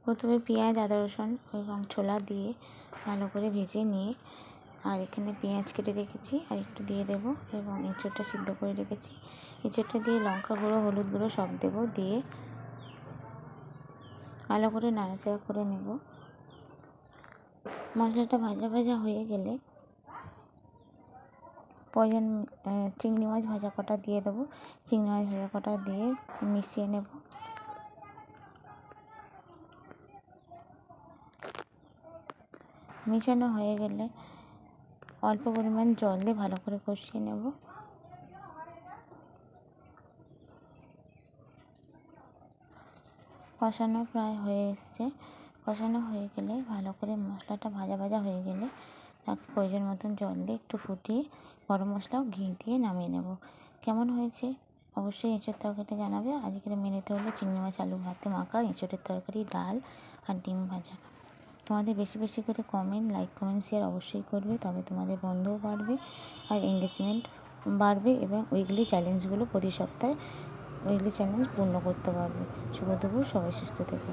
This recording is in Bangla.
প্রথমে পেঁয়াজ, আদা, রসুন এবং ছোলা দিয়ে ভালো করে ভেজে নিয়ে, আর এখানে পেঁয়াজ কেটে রেখেছি আর একটু দিয়ে দেবো, এবং এঁচোড়টা সিদ্ধ করে রেখেছি। এঁচোড়টা দিয়ে লঙ্কা গুঁড়ো, হলুদ গুঁড়ো সব দেবো, দিয়ে ভালো করে নাড়াচাড়া করে নেব। মশলাটা ভাজা ভাজা হয়ে গেলে প্রয়োজন চিংড়ি মাছ ভাজা কটা দিয়ে দেবো। চিংড়ি মাছ ভাজা কটা দিয়ে মিশিয়ে নেব। মেশানো হয়ে গেলে অল্প পরিমাণ জল দিয়ে ভালো করে কষিয়ে নেব। কষানো প্রায় হয়ে এসছে। কষানো হয়ে গেলে ভালো করে মশলাটা ভাজা ভাজা হয়ে গেলে তাকে প্রয়োজন মতন জল দিয়ে একটু ফুটিয়ে গরম মশলা ও ঘি দিয়ে নামিয়ে নেব। কেমন হয়েছে অবশ্যই এঁচোড় তরকারিটা জানাবে। আজকের মেনুতে হলো চিংড়ি মাছ আলু ভাতে মাখা, এঁচোড়ের তরকারি, ডাল আর ডিম ভাজা। তোমাদের বেশি বেশি করে কমেন্ট, লাইক, কমেন্ট, শেয়ার অবশ্যই করবে, তবে তোমাদের বন্ধুও বাড়বে আর এঙ্গেজমেন্ট বাড়বে, এবং উইকলি চ্যালেঞ্জগুলো প্রতি সপ্তাহে উইকলি চ্যালেঞ্জ পূর্ণ করতে পারবে। শুভ দুপুর, সবাই সুস্থ থেকো।